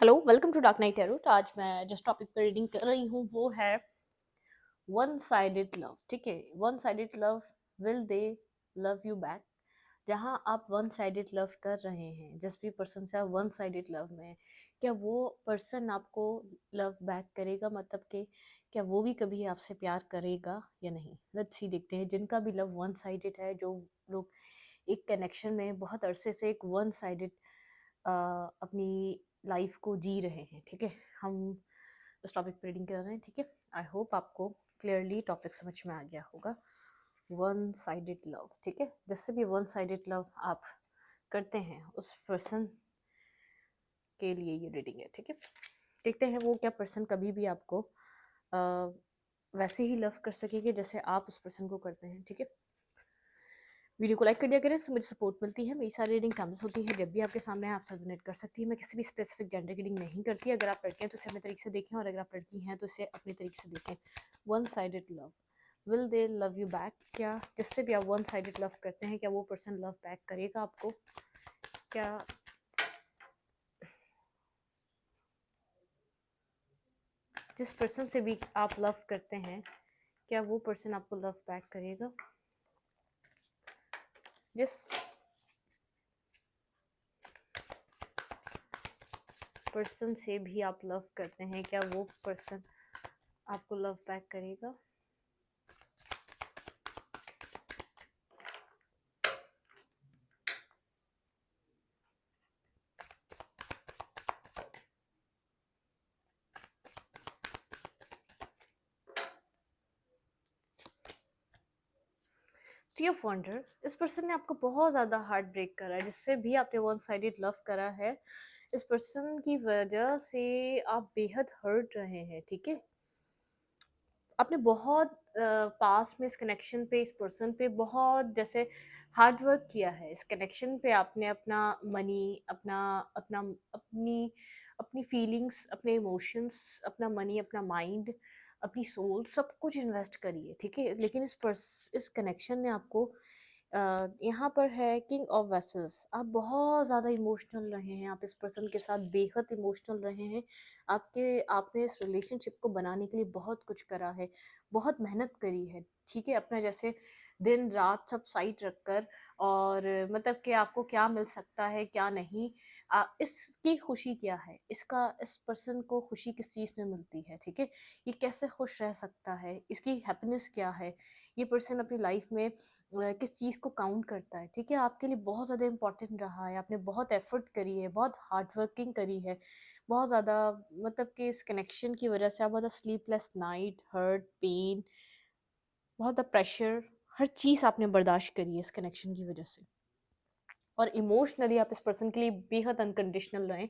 Hello, welcome to Dark Knight tarot. तो आज मैं जिस टॉपिक पर रीडिंग कर रही हूँ वो है वन साइडेड लव। ठीक है, one sided love, will they love you back. जहाँ आप वन साइडेड लव कर रहे हैं, जिस भी पर्सन से आप वन साइडेड लव में हैं, क्या वो पर्सन आपको लव बैक करेगा? मतलब कि क्या वो भी कभी आपसे प्यार करेगा या नहीं? लेट्स सी, देखते हैं। जिनका भी लव वन साइडेड है, जो लोग एक कनेक्शन में बहुत अरसे से एक वन साइडेड अपनी लाइफ को जी रहे हैं, ठीक है, हम उस टॉपिक पर रीडिंग कर रहे हैं। ठीक है, आई होप आपको क्लियरली टॉपिक समझ में आ गया होगा। वन साइडेड लव, ठीक है, जैसे भी वन साइडेड लव आप करते हैं उस पर्सन के लिए ये रीडिंग है। ठीक है, देखते हैं वो क्या पर्सन कभी भी आपको वैसे ही लव कर सकेंगे जैसे आप उस पर्सन को करते हैं। ठीक है, वीडियो को लाइक कर दिया करें, इससे मुझे सपोर्ट मिलती है। मेरी सारी रीडिंग टाइम्स होती है, जब भी आपके सामने है आप सब डोनेट कर सकती है। मैं किसी भी स्पेसिफिक जेंडर की रीडिंग नहीं करती। अगर आप लड़के हैं तो इसे अपने तरीके से देखें, और अगर आप लड़की हैं तो इसे अपने तरीके से देखें। One sided love, will they love you back? क्या जिससे भी आप वन साइडेड लव करते हैं, क्या वो पर्सन लव बैक करेगा आपको? क्या जिस पर्सन से भी आप लव करते हैं, क्या वो पर्सन आपको लव बैक करेगा? जिस पर्सन से भी आप लव करते हैं, क्या वो पर्सन आपको लव बैक करेगा? थ्री ऑफ वंडर, इस पर्सन ने आपको बहुत ज़्यादा हार्ट ब्रेक करा है। जिससे भी आपने वन साइडेड लव करा है, इस पर्सन की वजह से आप बेहद हर्ट रहे हैं। ठीक है, आपने बहुत पास में इस कनेक्शन पे, इस पर्सन पे बहुत जैसे हार्ड वर्क किया है। इस कनेक्शन पे आपने अपना मनी, अपना अपना अपनी अपनी फीलिंग्स, अपने इमोशंस, अपना मनी, अपना माइंड, अपनी सोल, सब कुछ इन्वेस्ट करी है। ठीक है, लेकिन इस कनेक्शन ने आपको यहाँ पर है किंग ऑफ वेसल्स। आप बहुत ज़्यादा इमोशनल रहे हैं, आप इस पर्सन के साथ बेहद इमोशनल रहे हैं। आपने इस रिलेशनशिप को बनाने के लिए बहुत कुछ करा है, बहुत मेहनत करी है। ठीक है, अपना जैसे दिन रात सब साइड रखकर, और मतलब कि आपको क्या मिल सकता है क्या नहीं, इसकी खुशी क्या है, इसका इस पर्सन को खुशी किस चीज़ में मिलती है। ठीक है, ये कैसे खुश रह सकता है, इसकी हैप्पीनेस क्या है, ये पर्सन अपनी लाइफ में किस चीज़ को काउंट करता है। ठीक है, आपके लिए बहुत ज़्यादा इम्पोर्टेंट रहा है, आपने बहुत एफर्ट करी है, बहुत हार्ड वर्किंग करी है, बहुत ज़्यादा, मतलब कि इस कनेक्शन की वजह से आप बहुत स्लीपलेस नाइट, हर्ट, पेन, बहुत ज़्यादा प्रेशर, हर चीज़ आपने बर्दाश्त करी है इस कनेक्शन की वजह से। और इमोशनली आप इस पर्सन के लिए बेहद अनकंडीशनल रहें,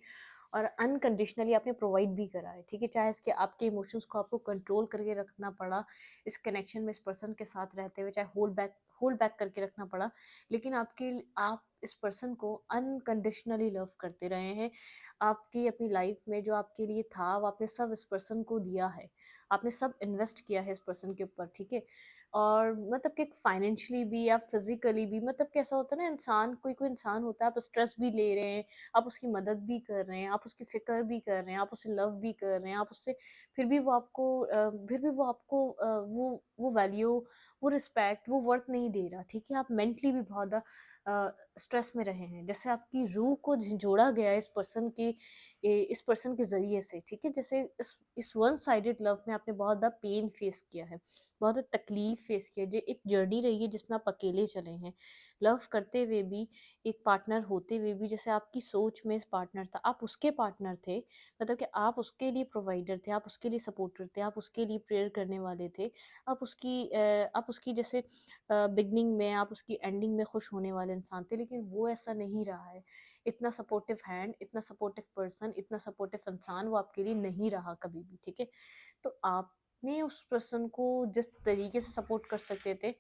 और अनकंडीशनली आपने प्रोवाइड भी करा है। ठीक है, चाहे इसके आपके इमोशंस को आपको कंट्रोल करके रखना पड़ा इस कनेक्शन में, इस पर्सन के साथ रहते हुए, चाहे होल्ड बैक करके रखना पड़ा, लेकिन आप इस पर्सन को अनकंडीशनली लव करते रहे हैं। आपकी अपनी लाइफ में जो आपके लिए था, वो आपने सब इस पर्सन को दिया है, आपने सब इन्वेस्ट किया है इस पर्सन के ऊपर। ठीक है, और मतलब कि फाइनेंशियली भी या फिजिकली भी, मतलब कैसा होता है ना, इंसान, कोई कोई इंसान होता है, आप स्ट्रेस भी ले रहे हैं, आप उसकी मदद भी कर रहे हैं, आप उसकी फ़िक्र भी कर रहे हैं, आप उसे लव भी कर रहे हैं, आप उससे, फिर भी वो आपको वो वैल्यू, वो रिस्पेक्ट, वो वर्थ नहीं दे रहा। ठीक है, आप मेंटली भी बहुत ज़्यादा स्ट्रेस में रहे हैं। जैसे आपकी रूह को झिंझोड़ा गया है इस पर्सन के ज़रिए से। ठीक है, जैसे इस वन साइडेड लव में आपने बहुत ज़्यादा पेन फेस किया है, बहुत ज़्यादा तकलीफ फेस किया है। जो एक जर्नी रही है जिसमें आप अकेले चले हैं, लव करते हुए भी, एक पार्टनर होते हुए भी। जैसे आपकी सोच में इस पार्टनर था, आप उसके पार्टनर थे, मतलब कि आप उसके लिए प्रोवाइडर थे, आप उसके लिए सपोर्टर थे, आप उसके लिए प्रेयर करने वाले थे, आप उसकी जैसे बिगनिंग में, आप उसकी एंडिंग में खुश होने वाले इंसान थे। लेकिन वो ऐसा नहीं रहा है। इतना सपोर्टिव हैंड, इतना सपोर्टिव पर्सन, इतना सपोर्टिव इंसान वो आपके लिए नहीं रहा कभी भी। ठीक है, तो आपने उस पर्सन को जिस तरीके से सपोर्ट कर सकते थे,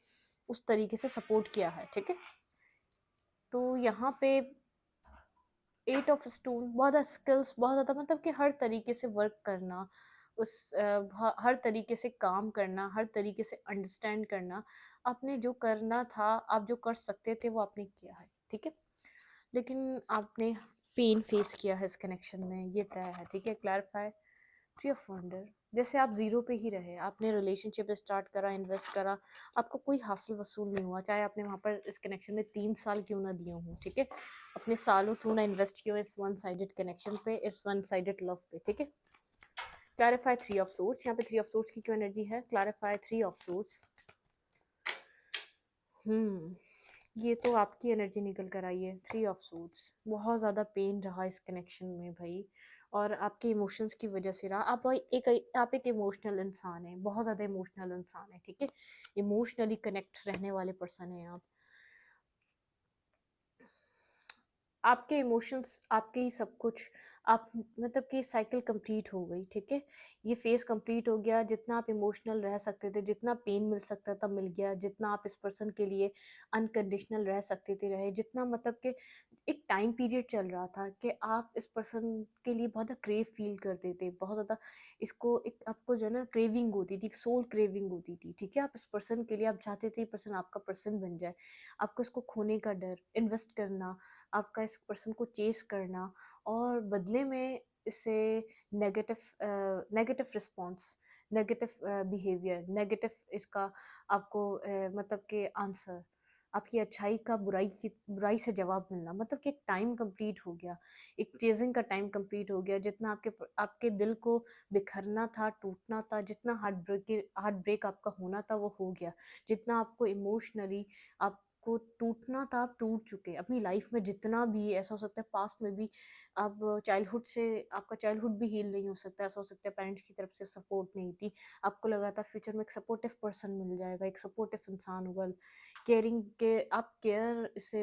उस तरीके से सपोर्ट किया है। ठीक है, तो यहाँ पे एट ऑफ स्टोन, बहुत ज़्यादा स्किल्स, बहुत ज़्यादा, मतलब कि हर तरीके से वर्क करना, हर तरीके से काम करना, हर तरीके से अंडरस्टैंड करना, आपने जो करना था, आप जो कर सकते थे वो आपने किया है। ठीक है, लेकिन आपने पेन फेस किया है इस कनेक्शन में, ये तय है, ठीक है। क्लैरिफाई थ्री ऑफ वंडर, जैसे आप जीरो पे ही रहे, आपने रिलेशनशिप स्टार्ट करा, इन्वेस्ट करा, आपको कोई हासिल वसूल नहीं हुआ, चाहे आपने वहाँ पर इस कनेक्शन में 3 साल क्यों ना दिए हों, ठीक है। अपने सालों थ्रू ना इन्वेस्ट किया इस वन साइडेड कनेक्शन पे, इस वन साइडेड लव पे, ठीक है। क्लैरिफाई थ्री ऑफ सोर्ट्स, यहाँ पे थ्री ऑफ सोर्ट्स की क्यों एनर्जी है, क्लैरिफाई थ्री ऑफ सोर्ट्स। ये तो आपकी एनर्जी निकल कर आई है, थ्री ऑफ सूट्स। बहुत ज़्यादा पेन रहा इस कनेक्शन में भाई, और आपके इमोशंस की वजह से रहा। आप एक इमोशनल इंसान हैं, बहुत ज़्यादा इमोशनल इंसान है, ठीक है। इमोशनली कनेक्ट रहने वाले पर्सन हैं आप। आपके इमोशंस, आपके ही सब कुछ, आप मतलब कि साइकिल कंप्लीट हो गई, ठीक है। ये फेज़ कंप्लीट हो गया, जितना आप इमोशनल रह सकते थे, जितना पेन मिल सकता था मिल गया, जितना आप इस पर्सन के लिए अनकंडीशनल रह सकते थे रहे, जितना मतलब कि एक टाइम पीरियड चल रहा था कि आप इस पर्सन के लिए बहुत ज़्यादा क्रेव फील करते थे, बहुत ज़्यादा इसको एक आपको जो है ना क्रेविंग होती थी, एक सोल क्रेविंग होती थी, ठीक है। आप इस पर्सन के लिए आप चाहते थे ये पर्सन आपका पर्सन बन जाए, आपको इसको खोने का डर, इन्वेस्ट करना, आपका इस पर्सन को चेस करना, और बदले में इससे negative negative response, negative behaviour, negative इसका आपको मतलब कि आंसर, आपकी अच्छाई का बुराई से जवाब मिलना, मतलब कि एक टाइम कंप्लीट हो गया, एक चेजिंग का टाइम कंप्लीट हो गया, जितना आपके दिल को बिखरना था, टूटना था, जितना हार्ट ब्रेक आपका होना था वो हो गया, जितना आपको इमोशनली आपको टूटना था आप टूट चुके। अपनी लाइफ में जितना भी ऐसा हो सकता है पास्ट में भी, आप चाइल्डहुड से, आपका चाइल्डहुड भी हील नहीं हो सकता, ऐसा हो सकता है पेरेंट्स की तरफ से सपोर्ट नहीं थी, आपको लगा था फ्यूचर में एक सपोर्टिव पर्सन मिल जाएगा, एक सपोर्टिव इंसान होगा, केयरिंग के आप केयर से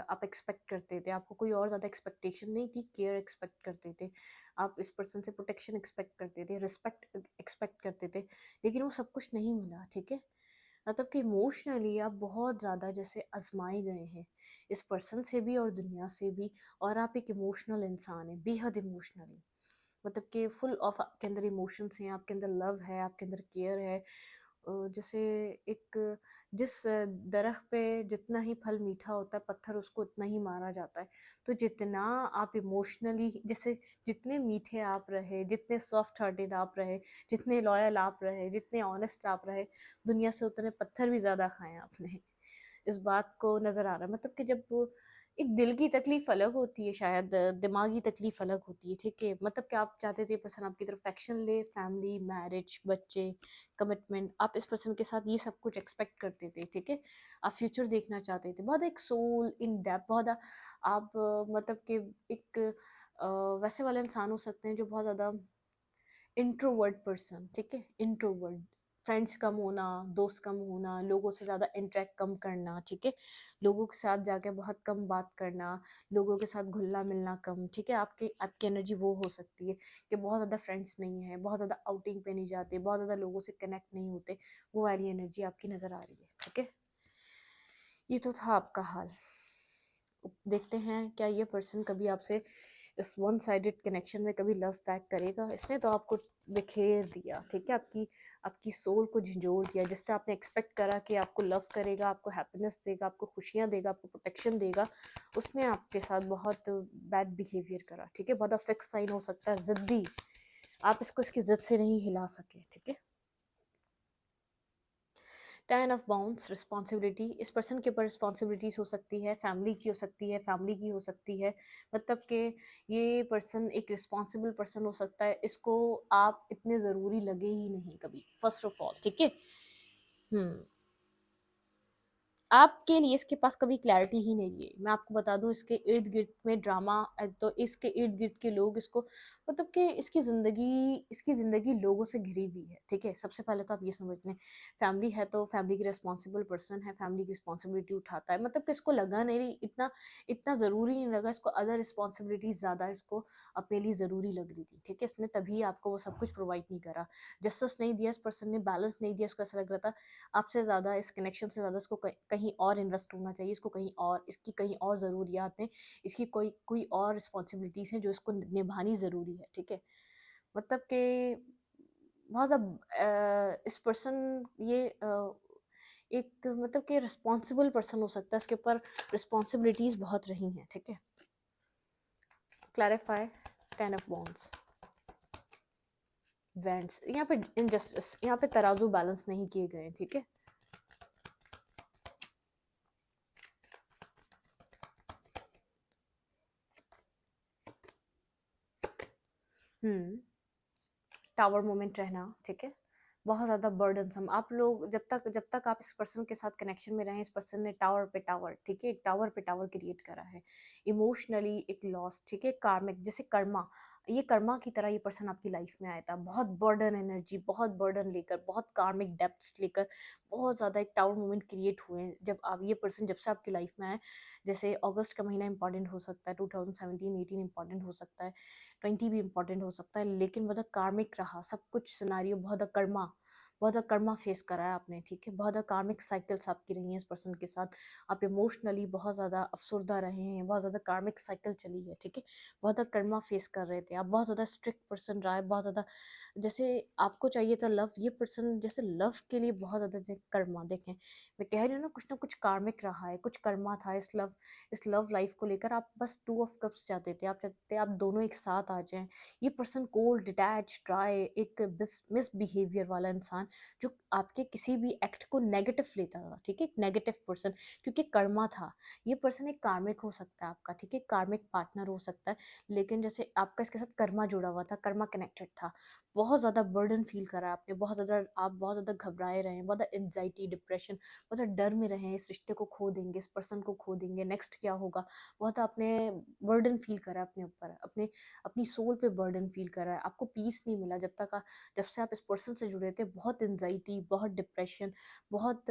आप एक्सपेक्ट करते थे, आपको कोई और ज़्यादा एक्सपेक्टेशन नहीं थी, केयर एक्सपेक्ट करते थे आप, इस पर्सन से प्रोटेक्शन एक्सपेक्ट करते थे, रिस्पेक्ट एक्सपेक्ट करते थे, लेकिन वो सब कुछ नहीं मिला, ठीक है। मतलब कि इमोशनली आप बहुत ज़्यादा जैसे आजमाए गए हैं इस पर्सन से भी और दुनिया से भी, और आप एक इमोशनल इंसान हैं, बेहद इमोशनली, मतलब कि फुल ऑफ आपके अंदर इमोशंस हैं, आपके अंदर लव है, आपके अंदर केयर है। जैसे एक जिस दरख्त पे जितना ही फल मीठा होता है, पत्थर उसको उतना ही मारा जाता है। तो जितना आप इमोशनली जैसे जितने मीठे आप रहे, जितने सॉफ्ट हार्टेड आप रहे, जितने लॉयल आप रहे, जितने ऑनेस्ट आप रहे, दुनिया से उतने पत्थर भी ज़्यादा खाए आपने। इस बात को नज़र आ रहा है, मतलब कि जब एक दिल की तकलीफ अलग होती है, शायद दिमागी तकलीफ अलग होती है, ठीक है। मतलब कि आप चाहते थे पर्सन आपकी तरफ एक्शन ले, फैमिली, मैरिज, बच्चे, कमिटमेंट, आप इस पर्सन के साथ ये सब कुछ एक्सपेक्ट करते थे, ठीक है। आप फ्यूचर देखना चाहते थे, बहुत एक सोल इन डेप्थ, बहुत आप मतलब कि एक वैसे वाले इंसान हो सकते हैं जो बहुत ज़्यादा इंट्रोवर्ट पर्सन, ठीक है, इंट्रोवर्ट, फ्रेंड्स कम होना, दोस्त कम होना, लोगों से ज़्यादा इंटरेक्ट कम करना, ठीक है, लोगों के साथ जाके बहुत कम बात करना, लोगों के साथ घुलना मिलना कम, ठीक है। आपकी आपकी एनर्जी वो हो सकती है कि बहुत ज़्यादा फ्रेंड्स नहीं है, बहुत ज़्यादा आउटिंग पे नहीं जाते, बहुत ज़्यादा लोगों से कनेक्ट नहीं होते, वो वाली एनर्जी आपकी नज़र आ रही है, ठीक है। ये तो था आपका हाल। देखते हैं क्या ये पर्सन कभी आपसे इस वन साइडेड कनेक्शन में कभी लव बैक करेगा। इसने तो आपको बिखेर दिया, ठीक है, आपकी आपकी सोल को झंझोर दिया, जिससे आपने एक्सपेक्ट करा कि आपको लव करेगा, आपको हैप्पीनेस देगा, आपको खुशियाँ देगा, आपको प्रोटेक्शन देगा। उसने आपके साथ बहुत बैड बिहेवियर करा, ठीक है, बहुत फिक्स साइन हो सकता है, ज़िद्दी, आप इसको इसकी ज़िद से नहीं हिला सके, ठीक है। 10 ऑफ बाउंड्स, रिस्पॉन्सिबिलिटी, इस पर्सन के ऊपर रिस्पॉन्सिबिलिटीज़ हो सकती है, फैमिली की हो सकती है, फैमिली की हो सकती है, मतलब कि ये पर्सन एक रिस्पॉन्सिबल पर्सन हो सकता है, इसको आप इतने ज़रूरी लगे ही नहीं कभी, फर्स्ट ऑफ ऑल, ठीक है। हम्म आपके लिए इसके पास कभी क्लैरिटी ही नहीं है। मैं आपको बता दूं, इसके इर्द गिर्द में ड्रामा, तो इसके इर्द गिर्द के लोग इसको, मतलब कि इसकी ज़िंदगी लोगों से घिरी हुई है, ठीक है। सबसे पहले तो आप ये समझ लें, फैमिली है तो फैमिली की रिस्पॉन्सिबल पर्सन है, फैमिली की रिस्पॉन्सिबिलिटी उठाता है, मतलब कि इसको लगा नहीं, इतना इतना ज़रूरी नहीं लगा इसको, अदर रिस्पॉन्सिबिलिटीज़ ज़्यादा इसको अपने लिए ज़रूरी लग रही थी, ठीक है। इसने तभी आपको वो सब कुछ प्रोवाइड नहीं करा, जस्टिस नहीं दिया इस पर्सन ने, बैलेंस नहीं दिया, इसको ऐसा लग रहा था आपसे ज़्यादा, इस कनेक्शन से ज़्यादा इसको कहीं और इन्वेस्ट होना चाहिए, इसको कहीं और, इसकी कहीं और ज़रूरियात हैं, इसकी कोई कोई और रिस्पॉन्सिबिलिटीज़ हैं जो इसको निभानी ज़रूरी है, ठीक है। मतलब कि बहुत ज़्यादा इस पर्सन ये एक मतलब कि रिस्पॉन्सिबल पर्सन हो सकता है, इसके ऊपर रिस्पॉन्सिबिलिटीज़ बहुत रही हैं, ठीक है। क्लैरिफाई, 10 ऑफ वॉन्ड्स, वेंट्स, यहाँ पे इनजस्टिस, यहाँ पे तराजू बैलेंस नहीं किए गए, ठीक है। टावर मोमेंट रहना, ठीक है, बहुत ज़्यादा बर्डनसम। आप लोग जब तक आप इस पर्सन के साथ कनेक्शन में रहें, इस पर्सन ने टावर पे टावर, ठीक है, एक टावर पे टावर क्रिएट करा है, इमोशनली एक लॉस, ठीक है, कार्मिक, जैसे कर्मा, ये कर्मा की तरह ये पर्सन आपकी लाइफ में आया था, बहुत बर्डन एनर्जी, बहुत बर्डन लेकर, बहुत कार्मिक डेप्थ्स लेकर, बहुत ज़्यादा एक टावर मोमेंट क्रिएट हुए हैं जब आप, ये पर्सन जब से आपकी लाइफ में आए। जैसे अगस्त का महीना इंपॉर्टेंट हो सकता है, 2017-18 इंपॉर्टेंट हो सकता है, 20 भी इंपॉर्टेंट हो सकता है, लेकिन बहुत कार्मिक रहा सब कुछ सिनारियो, बहुत कर्मा, बहुत कर्मा फेस करा है आपने, ठीक है, बहुत कार्मिक साइकिल्स आपकी रही हैं इस पर्सन के साथ। आप इमोशनली बहुत ज़्यादा अफसरदा रहे हैं, बहुत ज़्यादा कार्मिक साइकिल चली है, ठीक है, बहुत कर्मा फेस कर रहे थे आप, बहुत ज़्यादा स्ट्रिक्ट पर्सन रहा है, बहुत ज़्यादा, जैसे आपको चाहिए था लव, ये पर्सन जैसे लव के लिए बहुत ज़्यादा कर्मा, देखें मैं कह रही हूँ ना कुछ कार्मिक रहा है, कुछ कर्मा था इस लव लाइफ को लेकर। आप बस 2 ऑफ कप्स चाहते थे, आप चाहते थे आप दोनों एक साथ आ जाएं। ये पर्सन कोल्ड, डिटैच, ड्राई, एक मिस बिहेवियर वाला इंसान, जो आपके किसी भी एक्ट को नेगेटिव लेता था, ठीक है, एक नेगेटिव पर्सन, क्योंकि कर्मा था। ये पर्सन एक कार्मिक हो सकता है आपका, ठीक है, कार्मिक पार्टनर हो सकता है, लेकिन जैसे आपका इसके साथ कर्मा जुड़ा हुआ था, कर्मा कनेक्टेड था, बहुत ज़्यादा बर्डन फील करा आपने, आप बहुत ज़्यादा घबराए रहे हैं, बहुत एंजाइटी, डिप्रेशन, बहुत डर में रहे हैं, इस रिश्ते को खो देंगे, इस पर्सन को खो देंगे, नेक्स्ट क्या होगा, बहुत आपने बर्डन फील करा अपने ऊपर, अपनी सोल पे बर्डन फील करा है, आपको पीस नहीं मिला जब से आप इस पर्सन से जुड़े थे। बहुत एंजाइटी, बहुत डिप्रेशन, बहुत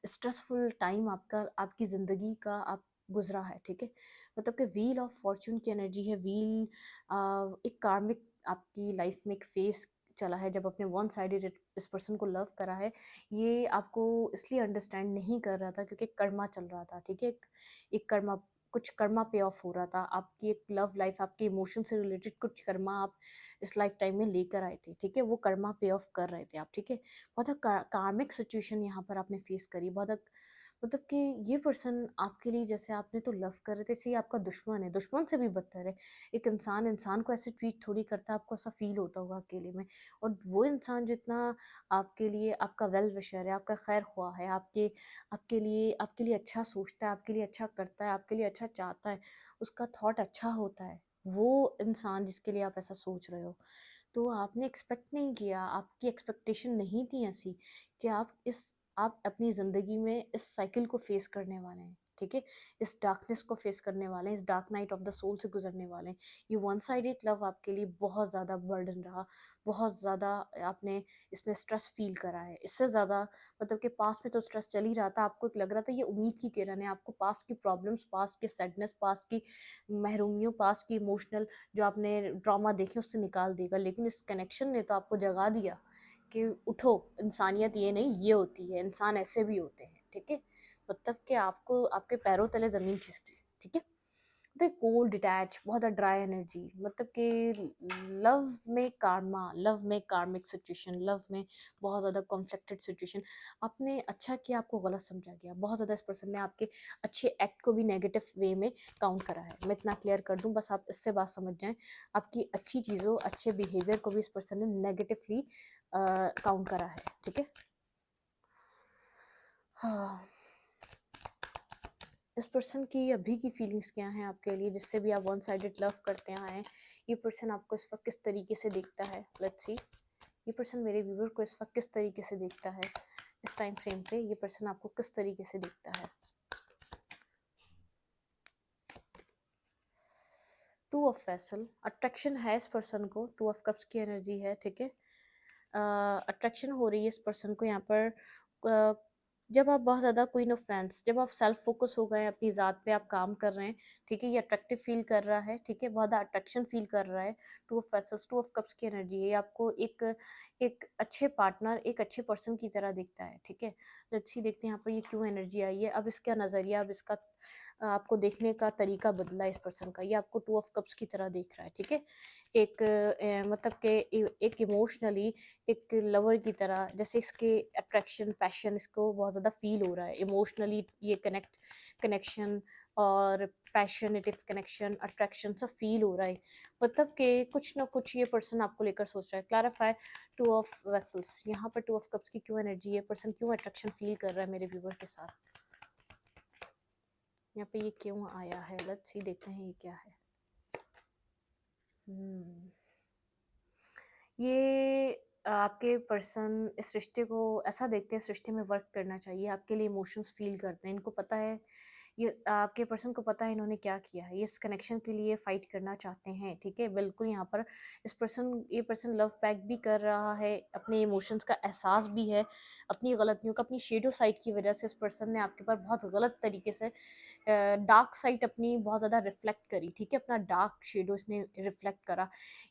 स्ट्रेसफुल टाइम आपकी ज़िंदगी का आप गुजरा है, ठीक है, मतलब कि व्हील ऑफ फॉर्चून की एनर्जी है, व्हील एक कार्मिक आपकी लाइफ में एक फेस चला है, जब आपने वन साइडेड इस पर्सन को लव करा है। ये आपको इसलिए अंडरस्टैंड नहीं कर रहा था क्योंकि कर्मा चल रहा था, ठीक है, एक कर्मा, कुछ कर्मा पे ऑफ हो रहा था, आपकी एक लव लाइफ, आपके इमोशन से रिलेटेड कुछ कर्मा आप इस लाइफ टाइम में लेकर आए थे, ठीक है, वो कर्मा पे ऑफ कर रहे थे आप, ठीक है, बहुत कार्मिक सिचुएशन यहाँ पर आपने फेस करी, बहुत मतलब कि ये पर्सन आपके लिए, जैसे आपने तो लव कर रहे थे, ऐसे ही आपका दुश्मन है, दुश्मन से भी बदतर है। एक इंसान इंसान को ऐसे ट्रीट थोड़ी करता, आपको ऐसा फील होता होगा अकेले में, और वो इंसान जितना आपके लिए, आपका वेल विशर है, आपका खैर ख्वाह है, आपके लिए अच्छा सोचता है, आपके लिए अच्छा करता है, आपके लिए अच्छा चाहता है, उसका थॉट अच्छा होता है, वो इंसान जिसके लिए आप ऐसा सोच रहे हो, तो आपने एक्सपेक्ट नहीं किया, आपकी एक्सपेक्टेशन नहीं थी ऐसी कि आप अपनी ज़िंदगी में इस साइकिल को फेस करने वाले हैं, ठीक है, इस डार्कनेस को फेस करने वाले हैं, इस dark night of the soul से गुजरने वाले हैं। ये वन साइडेड लव आपके लिए बहुत ज़्यादा बर्डन रहा, बहुत ज़्यादा आपने इसमें स्ट्रेस फील करा है, इससे ज़्यादा, मतलब कि पास्ट में तो स्ट्रेस चल ही रहा था, आपको एक लग रहा था ये उम्मीद की किरण है, आपको पास्ट की प्रॉब्लम्स, पास्ट की सैडनेस, पास्ट की महरूमियों, पास्ट की इमोशनल जो आपने ड्रामा देखे उससे निकाल देगा, लेकिन इस कनेक्शन ने तो आपको जगा दिया कि उठो, इंसानियत ये नहीं ये होती है, इंसान ऐसे भी होते हैं, ठीक है, मतलब कि आपको आपके पैरों तले ज़मीन खिसकी, ठीक है, तो कोल्ड, डिटैच, बहुत ड्राई एनर्जी, मतलब कि लव में कार्मिक सिचुएशन, लव में बहुत ज़्यादा कॉन्फ्लिक्टेड सिचुएशन, आपने अच्छा किया, आपको गलत समझा गया, बहुत ज़्यादा इस पर्सन ने आपके अच्छे एक्ट को भी नेगेटिव वे में काउंट करा है। मैं इतना क्लियर कर दूं, बस आप इससे बात समझ जाएं, आपकी अच्छी चीज़ों, अच्छे बिहेवियर को भी इस पर्सन ने नेगेटिवली काउंट करा है, ठीक है। हाँ, इस पर्सन की अभी की फीलिंग्स क्या हैं आपके लिए, जिससे भी आप वन साइडेड लव करते आए हैं, ये पर्सन आपको इस वक्त किस तरीके से देखता है, लेट्स सी, ये पर्सन मेरे व्यूवर को इस वक्त किस तरीके से देखता है, इस टाइम फ्रेम पे ये पर्सन आपको किस तरीके से देखता है। 2 ऑफ वेसल, अट्रैक्शन है इस पर्सन को, 2 ऑफ कप्स की एनर्जी है, ठीक है, अट्रैक्शन हो रही है इस पर्सन को यहाँ पर। जब आप बहुत ज़्यादा क्वीन ऑफ फैंस, जब आप सेल्फ फोकस हो गए हैं, अपनी ज़ात पे आप काम कर रहे हैं, ठीक है, ये अट्रैक्टिव फील कर रहा है, ठीक है, बहुत अट्रैक्शन फील कर रहा है। 2 ऑफ वेसल्स, 2 ऑफ कप्स की एनर्जी है, ये आपको एक अच्छे पार्टनर, एक अच्छे पर्सन की तरह दिखता है, ठीक है। लेट्स सी, देखते हैं यहाँ पर ये क्यों एनर्जी आई है, अब इसका नज़रिया, अब इसका आपको देखने का तरीका बदला है इस पर्सन का, ये आपको 2 ऑफ कप्स की तरह देख रहा है, ठीक है, एक मतलब कि एक इमोशनली एक लवर की तरह, जैसे इसके अट्रैक्शन, पैशन इसको बहुत ज़्यादा फील हो रहा है इमोशनली, ये कनेक्शन और पैशनेटिव कनेक्शन, अट्रैक्शन सब फील हो रहा है। मतलब कि कुछ ना कुछ ये पर्सन आपको लेकर सोच रहा है। क्लैरिफाई टू ऑफ वेसल्स, यहाँ पर टू ऑफ कप्स की क्यों एनर्जी है, पर्सन क्यों अट्रैक्शन फील कर रहा है मेरे व्यूवर के साथ, यहाँ पे ये क्यों आया है। लेट्स सी, देखते हैं ये क्या है। ये आपके पर्सन इस रिश्ते को ऐसा देखते हैं, इस रिश्ते में वर्क करना चाहिए, आपके लिए इमोशंस फील करते हैं, इनको पता है, ये आपके पर्सन को पता है इन्होंने क्या किया है, ये इस कनेक्शन के लिए फाइट करना चाहते हैं, ठीक है। बिल्कुल यहाँ पर ये पर्सन लव पैक भी कर रहा है, अपने इमोशंस का एहसास भी है, अपनी गलतियों का, अपनी शेडो साइड की वजह से इस पर्सन ने आपके ऊपर बहुत गलत तरीके से डार्क साइड अपनी बहुत ज़्यादा रिफ्लेक्ट करी, ठीक है, अपना डार्क शेडो इसने रिफ्लेक्ट करा।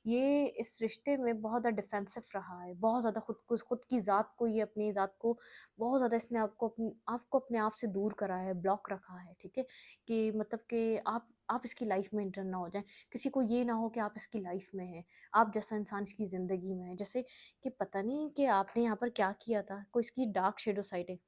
ये इस रिश्ते में बहुत ज़्यादा डिफेंसिव रहा है, बहुत ज़्यादा खुद की ज़ात को, ये अपनी ज़ात को बहुत ज़्यादा इसने आपको अपने आप से दूर करा है, ब्लॉक रखा है, ठीक है। कि मतलब कि आप इसकी लाइफ में एंटर ना हो जाएं, किसी को ये ना हो कि आप इसकी लाइफ में हैं, आप जैसा इंसान इसकी ज़िंदगी में है, जैसे कि पता नहीं कि आपने यहाँ पर क्या किया था, कोई इसकी डार्क शेडो साइड है।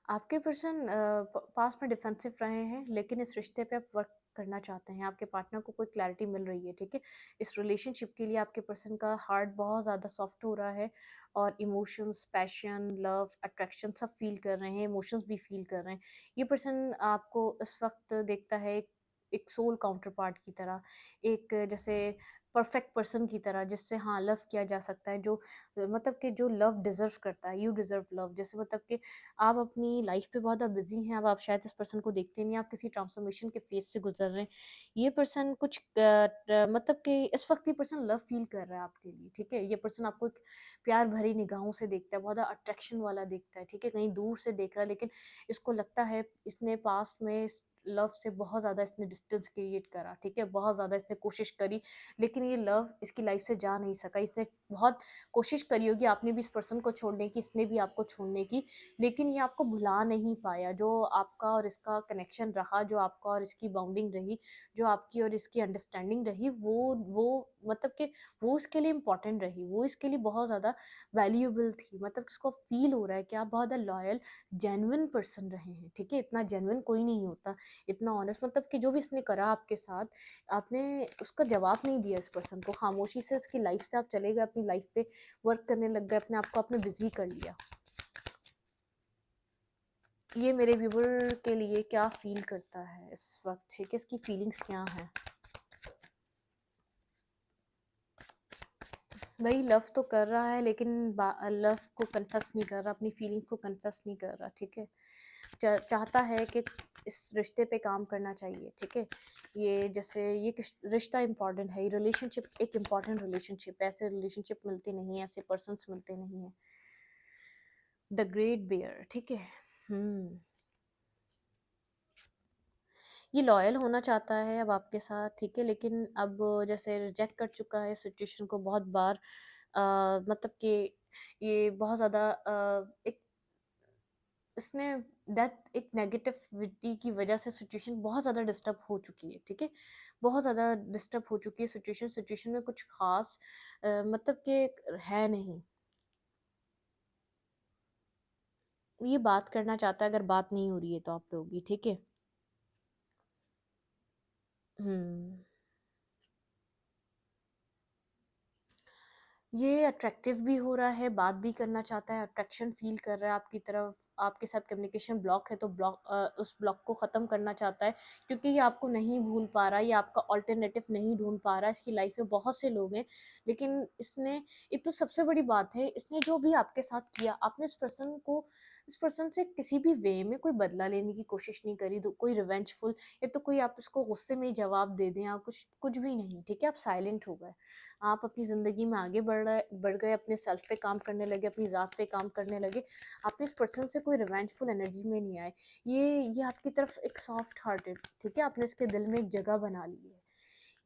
आपके पर्सन पास में डिफेंसिव रहे हैं, लेकिन इस रिश्ते पे आप वर्क करना चाहते हैं, आपके पार्टनर को कोई क्लैरिटी मिल रही है, ठीक है। इस रिलेशनशिप के लिए आपके पर्सन का हार्ट बहुत ज़्यादा सॉफ्ट हो रहा है, और इमोशंस, पैशन, लव, अट्रैक्शन सब फील कर रहे हैं, इमोशंस भी फील कर रहे हैं। ये पर्सन आपको इस वक्त देखता है एक सोल काउंटर पार्ट की तरह, एक जैसे परफेक्ट पर्सन की तरह, जिससे हाँ लव किया जा सकता है, जो मतलब कि जो लव डिजर्व करता है, यू डिजर्व लव, जैसे मतलब कि आप अपनी लाइफ पे बहुत ज़्यादा बिजी हैं, अब आप शायद इस पर्सन को देखते नहीं, आप किसी ट्रांसफॉर्मेशन के फेज से गुजर रहे हैं। ये पर्सन कुछ मतलब कि इस वक्त ये पर्सन लव फील कर रहा है आपके लिए, ठीक है। ये पर्सन आपको एक प्यार भरी निगाहों से देखता है, बहुत ज़्यादा अट्रैक्शन वाला देखता है, ठीक है, कहीं दूर से देख रहा है, लेकिन इसको लगता है इसने पास्ट में लव से बहुत ज़्यादा इसने डिस्टेंस क्रिएट करा, ठीक है, बहुत ज़्यादा इसने कोशिश करी, लेकिन ये लव इसकी लाइफ से जा नहीं सका। इसने बहुत कोशिश करी होगी, आपने भी इस पर्सन को छोड़ने की, इसने भी आपको छोड़ने की, लेकिन ये आपको भुला नहीं पाया। जो आपका और इसका कनेक्शन रहा, जो आपका और इसकी बाउंडिंग रही, जो आपकी और इसकी अंडरस्टैंडिंग रही, वो मतलब कि वो इसके लिए इम्पोर्टेंट रही, वो इसके लिए बहुत ज़्यादा वैल्यूएबल थी। मतलब इसको फील हो रहा है कि आप बहुत ज़्यादा लॉयल, जेन्युइन पर्सन रहे हैं, ठीक है। इतना जेन्युइन कोई नहीं होता, इतना ऑनेस्ट, मतलब कि जो भी इसने करा आपके साथ, आपने उसका जवाब नहीं दिया इस पर्सन को, खामोशी से इसकी लाइफ से आप चले गए, अपनी लाइफ पे वर्क करने लग गए, अपने आप को आपने बिजी कर लिया। ये मेरे व्यूवर के लिए क्या फील करता है इस वक्त, ठीक है, इसकी फीलिंग्स क्या हैं। भाई लव तो कर रहा है, लेकिन लव को कन्फेस नहीं कर रहा, अपनी फीलिंग्स को कन्फेस नहीं कर रहा, ठीक है। चाहता है कि इस रिश्ते पे काम करना चाहिए, ठीक है। ये जैसे ये रिश्ता इंपॉर्टेंट है, ये रिलेशनशिप एक इम्पॉर्टेंट रिलेशनशिप है, ऐसे रिलेशनशिप मिलते नहीं है, ऐसे पर्सन्स मिलते नहीं है। द ग्रेट बेयर, ठीक है। ये लॉयल होना चाहता है अब आपके साथ, ठीक है, लेकिन अब जैसे रिजेक्ट कर चुका है सिचुएशन को बहुत बार, मतलब कि ये बहुत ज़्यादा एक इसने डेथ एक नेगेटिविटी की वजह से सिचुएशन बहुत ज़्यादा डिस्टर्ब हो चुकी है, ठीक है, बहुत ज़्यादा डिस्टर्ब हो चुकी है सिचुएशन में कुछ खास मतलब कि है नहीं। ये बात करना चाहता है, अगर बात नहीं हो रही है तो आप लोग भी, ठीक है। हम्म ये अट्रैक्टिव भी हो रहा है, बात भी करना चाहता है, अट्रैक्शन फील कर रहा है आपकी तरफ, आपके साथ कम्युनिकेशन ब्लॉक है तो उस ब्लॉक को ख़त्म करना चाहता है, क्योंकि ये आपको नहीं भूल पा रहा, ये आपका ऑल्टरनेटिव नहीं ढूंढ पा रहा। इसकी लाइफ में बहुत से लोग हैं, लेकिन इसने, एक तो सबसे बड़ी बात है, इसने जो भी आपके साथ किया, आपने इस पर्सन से किसी भी वे में कोई बदला लेने की कोशिश नहीं करी, कोई रिवेंजफुल, या तो कोई आप उसको गुस्से में ही जवाब दे दें, या कुछ कुछ भी नहीं, ठीक है, आप साइलेंट हो गए, आप अपनी ज़िंदगी में आगे बढ़ गए, अपने सेल्फ पे काम करने लगे, अपनी ज़ात पे काम करने लगे, आपने इस पर्सन से कोई रिवेंजफुल एनर्जी में नहीं आए। ये आपकी तरफ एक सॉफ्ट हार्टेड, ठीक है, आपने इसके दिल में एक जगह बना ली है।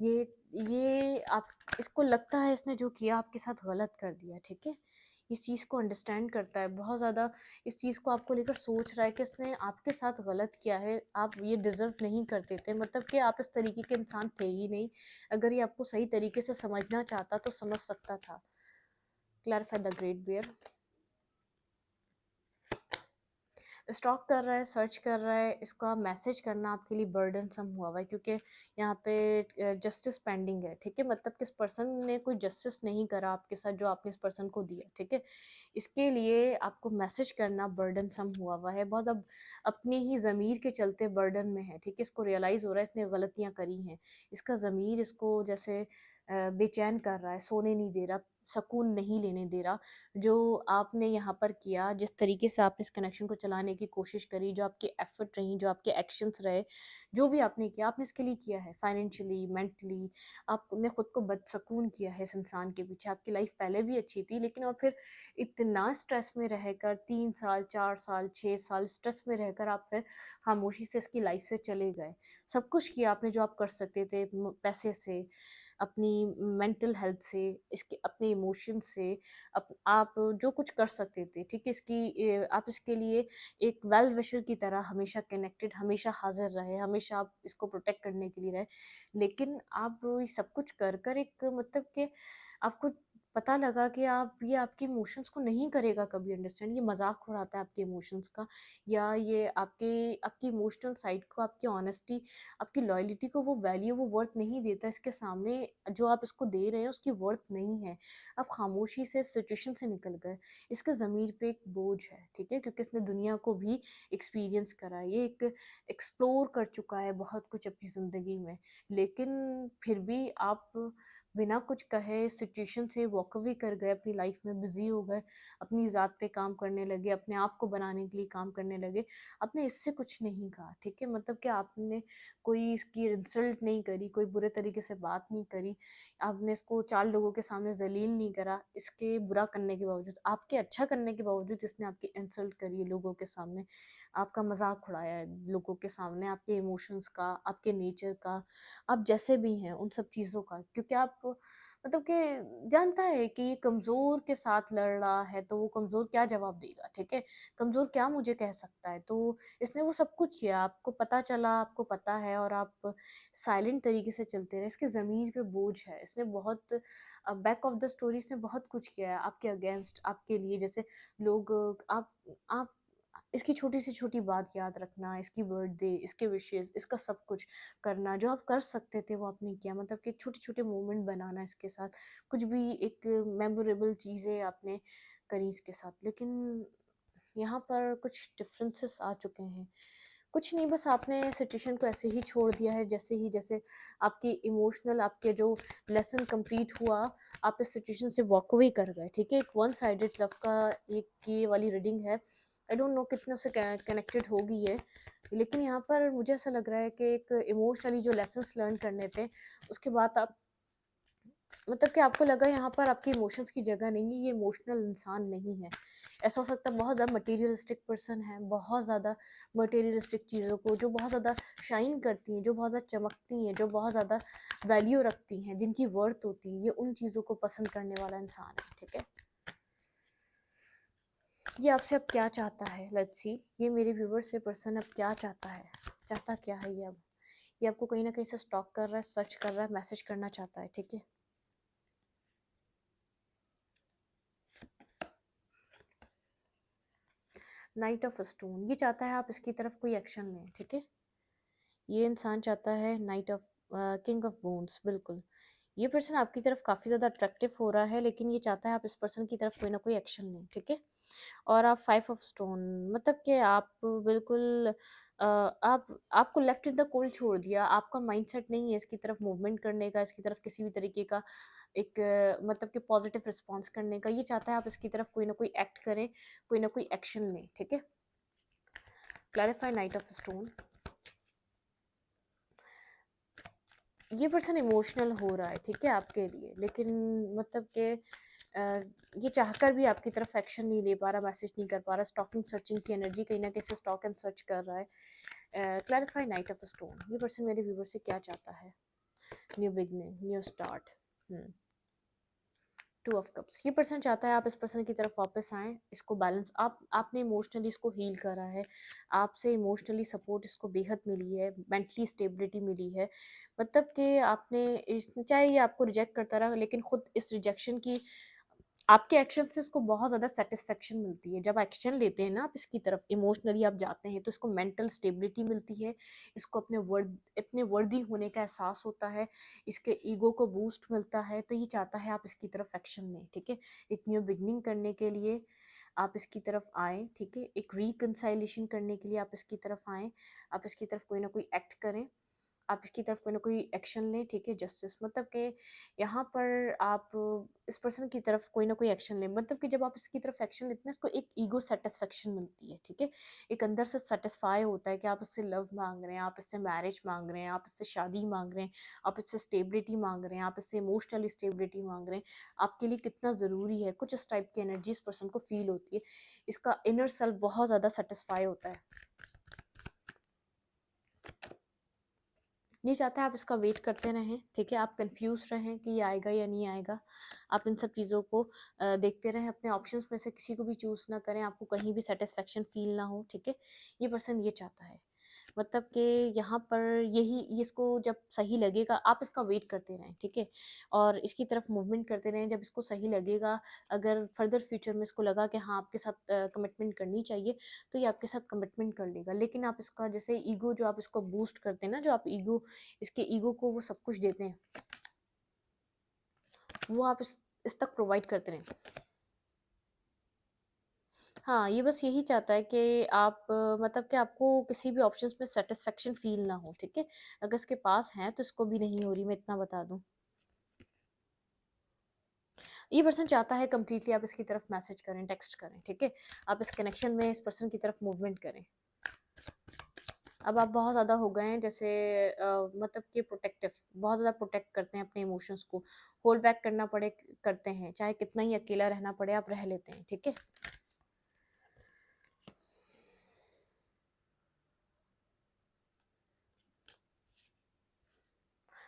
ये आप, इसको लगता है इसने जो किया आपके साथ गलत कर दिया, ठीक है। इस चीज़ को अंडरस्टैंड करता है, बहुत ज़्यादा इस चीज़ को आपको लेकर सोच रहा है कि इसने आपके साथ गलत किया है, आप ये डिज़र्व नहीं करते थे, मतलब कि आप इस तरीके के इंसान थे ही नहीं। अगर ये आपको सही तरीके से समझना चाहता तो समझ सकता था। Clarify the great bear. Stock कर रहा है, सर्च कर रहा है, इसका मैसेज करना आपके लिए बर्डनसम हुआ हुआ है, क्योंकि यहाँ पे जस्टिस पेंडिंग है, ठीक है। मतलब कि इस पर्सन ने कोई जस्टिस नहीं करा आपके साथ जो आपने इस पर्सन को दिया, ठीक है। इसके लिए आपको मैसेज करना बर्डनसम हुआ हुआ है बहुत। अब अपनी ही ज़मीर के चलते बर्डन में है, ठीक है। इसको रियलाइज़ हो रहा है इसने गलतियाँ करी हैं, इसका ज़मीर इसको जैसे बेचैन कर रहा है, सोने नहीं दे रहा, सुकून नहीं लेने दे रहा। जो आपने यहाँ पर किया, जिस तरीके से आपने इस कनेक्शन को चलाने की कोशिश करी, जो आपकी एफर्ट रही, जो आपके एक्शंस रहे, जो भी आपने किया, आपने इसके लिए किया है। फाइनेंशियली, मेंटली आपने खुद को बदसकून किया है इस इंसान के पीछे। आपकी लाइफ पहले भी अच्छी थी, लेकिन और फिर इतना स्ट्रेस में रहकर 3 साल, 4 साल, 6 साल स्ट्रेस में रहकर आप फिर खामोशी से इसकी लाइफ से चले गए। सब कुछ किया आपने जो आप कर सकते थे, पैसे से, अपनी मेंटल हेल्थ से, इसके अपने इमोशन से, आप जो कुछ कर सकते थे, ठीक है। आप इसके लिए एक वेल विशर की तरह हमेशा कनेक्टेड, हमेशा हाजिर रहे, हमेशा आप इसको प्रोटेक्ट करने के लिए रहे। लेकिन आप ये सब कुछ कर कर एक मतलब कि आपको पता लगा कि आप ये आपके इमोशंस को नहीं करेगा कभी अंडरस्टैंड, ये मजाक उड़ाता है आपके इमोशंस का, या ये आपकी इमोशनल साइड को, आपकी ऑनेस्टी, आपकी लॉयल्टी को वो वैल्यू, वो वर्थ नहीं देता। इसके सामने जो आप इसको दे रहे हैं उसकी वर्थ नहीं है। आप खामोशी से सिचुएशन से निकल गए। इसके ज़मीर पे एक बोझ है, ठीक है, क्योंकि इसने दुनिया को भी एक्सपीरियंस करा है, ये एक एक्सप्लोर कर चुका है बहुत कुछ अपनी ज़िंदगी में। लेकिन फिर भी आप बिना कुछ कहे सिचुएशन से वॉक अवे कर गए, अपनी लाइफ में बिजी हो गए, अपनी ज़ात पे काम करने लगे, अपने आप को बनाने के लिए काम करने लगे। आपने इससे कुछ नहीं कहा, ठीक है। मतलब कि आपने कोई इसकी इंसल्ट नहीं करी, कोई बुरे तरीके से बात नहीं करी, आपने इसको 4 लोगों के सामने ज़लील नहीं करा, इसके बुरा करने के बावजूद, आपके अच्छा करने के बावजूद इसने आपकी इंसल्ट करी है लोगों के सामने, आपका मज़ाक उड़ाया है लोगों के सामने, आपके इमोशंस का, आपके नेचर का, आप जैसे भी हैं उन सब चीज़ों का, क्योंकि आप मतलब कि जानता है कि ये कमज़ोर के साथ लड़ रहा है, तो वो कमज़ोर क्या जवाब देगा, ठीक है? कमज़ोर क्या मुझे कह सकता है? तो इसने वो सब कुछ किया, आपको पता चला, आपको पता है, और आप साइलेंट तरीके से चलते रहे। इसके ज़मीर पे बोझ है, इसने बहुत बैक ऑफ द स्टोरी इसने बहुत कुछ किया है आपके अगेंस्ट, आपके लिए। जैसे लोग आप इसकी छोटी से छोटी बात याद रखना, इसकी बर्थडे, इसके विशेज़, इसका सब कुछ करना, जो आप कर सकते थे वो आपने किया। मतलब कि छोटे-छोटे मोमेंट बनाना इसके साथ, कुछ भी एक मेमोरेबल चीज़ें आपने करी इसके साथ। लेकिन यहाँ पर कुछ डिफरेंसेस आ चुके हैं। कुछ नहीं, बस आपने सिचुएशन को ऐसे ही छोड़ दिया है, जैसे आपकी इमोशनल आपके जो लेसन कंप्लीट हुआ, आप इस सिचुएशन से वॉक अवे कर गए, ठीक है। एक वन साइडेड लव का एक ये वाली रीडिंग है। आई डोंट नो कितना से कनेक्टेड होगी ये, लेकिन यहाँ पर मुझे ऐसा लग रहा है कि एक इमोशनली जो लेसन्स लर्न करने थे, उसके बाद आप मतलब कि आपको लगा यहाँ पर आपके इमोशंस की जगह नहीं है, ये इमोशनल इंसान नहीं है। ऐसा हो सकता है बहुत ज़्यादा मटेरियलिस्टिक पर्सन है, बहुत ज़्यादा मटेरियलिस्टिक चीज़ों को जो बहुत ज़्यादा शाइन करती हैं, जो बहुत ज़्यादा चमकती हैं, जो बहुत ज़्यादा वैल्यू रखती हैं, जिनकी वर्थ होती है, ये उन चीज़ों को पसंद करने वाला इंसान है, ठीक है। ये आपसे अब क्या चाहता है, लेट्स सी। ये मेरे व्यूवर से पर्सन अब क्या चाहता है, चाहता क्या है ये अब। ये आपको कहीं ना कहीं से स्टॉक कर रहा है, सर्च कर रहा है, मैसेज करना चाहता है, ठीक है। नाइट ऑफ स्टोन, ये चाहता है आप इसकी तरफ कोई एक्शन लें, ठीक है। ये इंसान चाहता है night of king of bones, बिल्कुल। ये पर्सन आपकी तरफ काफ़ी ज़्यादा अट्रैक्टिव हो रहा है, लेकिन ये चाहता है आप इस पर्सन की तरफ कोई ना कोई एक्शन लें, ठीक है। और आप 5 ऑफ स्टोन, मतलब कि आप बिल्कुल आपको लेफ्ट इन द कोल्ड छोड़ दिया। आपका माइंडसेट नहीं है इसकी तरफ मूवमेंट करने का, इसकी तरफ किसी भी तरीके का एक मतलब कि पॉजिटिव रिस्पॉन्स करने का। ये चाहता है आप इसकी तरफ कोई ना कोई एक्ट करें, कोई ना कोई एक्शन लें, ठीक है। Clarify night of stone. ये पर्सन इमोशनल हो रहा है, ठीक है, आपके लिए, लेकिन मतलब कि ये चाहकर भी आपकी तरफ एक्शन नहीं ले पा रहा, मैसेज नहीं कर पा रहा। स्टॉकिंग सर्चिंग की एनर्जी कहीं ना कहीं से स्टॉक एंड सर्च कर रहा है। Clarify night of stone. ये पर्सन मेरे व्यूवर से क्या चाहता है? New beginning, new start. Two of cups, ये पर्सन चाहता है आप इस पर्सन की तरफ वापस आएँ, इसको बैलेंस आपने इमोशनली इसको हील करा है, आपसे इमोशनली सपोर्ट इसको बेहद मिली है, मेंटली स्टेबिलिटी मिली है। मतलब कि आपने इस चाहे ये आपको रिजेक्ट करता रहा लेकिन खुद इस रिजेक्शन की आपके एक्शन से उसको बहुत ज़्यादा सैटिस्फैक्शन मिलती है। जब एक्शन लेते हैं ना आप इसकी तरफ इमोशनली आप जाते हैं तो इसको मेंटल स्टेबिलिटी मिलती है, इसको अपने वर्दी होने का एहसास होता है, इसके ईगो को बूस्ट मिलता है, तो ये चाहता है आप इसकी तरफ एक्शन लें, ठीक है? एक न्यू बिगिनिंग करने के लिए आप इसकी तरफ आएँ, ठीक है? एक रिकंसाइलेशन करने के लिए आप इसकी तरफ आएँ, आप इसकी तरफ कोई ना कोई एक्ट करें, आप इसकी तरफ कोई ना कोई एक्शन लें, ठीक है? जस्टिस मतलब कि यहाँ पर आप इस पर्सन की तरफ कोई ना कोई एक्शन लें, मतलब कि जब आप इसकी तरफ एक्शन लेते हैं इसको एक ईगो सेटिस्फेक्शन मिलती है, ठीक है? एक अंदर से सेटिस्फाई होता है कि आप इससे लव मांग रहे हैं, आप इससे मैरिज मांग रहे हैं, आप इससे शादी मांग रहे हैं, आप इससे स्टेबिलिटी मांग रहे हैं, आप इससे इमोशनली स्टेबिलिटी मांग रहे हैं, आपके लिए कितना ज़रूरी है, कुछ इस टाइप की एनर्जी इस पर्सन को फील होती है, इसका इनर सेल्फ बहुत ज़्यादा सेटिस्फाई होता है। ये चाहता है आप इसका वेट करते रहें, ठीक है? आप कंफ्यूज रहें कि ये आएगा या नहीं आएगा। आप इन सब चीज़ों को देखते रहें, अपने ऑप्शंस में से किसी को भी चूज़ ना करें, आपको कहीं भी सैटिस्फैक्शन फ़ील ना हो, ठीक है? ये पर्सन ये चाहता है। मतलब कि यहाँ पर यही ये इसको जब सही लगेगा आप इसका वेट करते रहें, ठीक है? और इसकी तरफ मूवमेंट करते रहें, जब इसको सही लगेगा, अगर फर्दर फ्यूचर में इसको लगा कि हाँ, आपके साथ कमिटमेंट करनी चाहिए, तो ये आपके साथ कमिटमेंट कर लेगा। लेकिन आप इसका जैसे ईगो जो आप इसको बूस्ट करते हैं ना, जो आप ईगो इसके ईगो को वो सब कुछ देते हैं, वो आप इस तक प्रोवाइड करते रहें। हाँ, ये बस यही चाहता है कि आप मतलब कि आपको किसी भी ऑप्शंस में सैटिस्फैक्शन फ़ील ना हो, ठीक है? अगर इसके पास हैं तो इसको भी नहीं हो रही, मैं इतना बता दूँ। ये पर्सन चाहता है कंप्लीटली आप इसकी तरफ मैसेज करें, टेक्स्ट करें, ठीक है? आप इस कनेक्शन में इस पर्सन की तरफ मूवमेंट करें। अब आप बहुत ज़्यादा हो गए हैं जैसे मतलब कि प्रोटेक्टिव, बहुत ज़्यादा प्रोटेक्ट करते हैं अपने इमोशंस को, होल्ड बैक करना पड़े करते हैं, चाहे कितना ही अकेला रहना पड़े आप रह लेते हैं, ठीक है?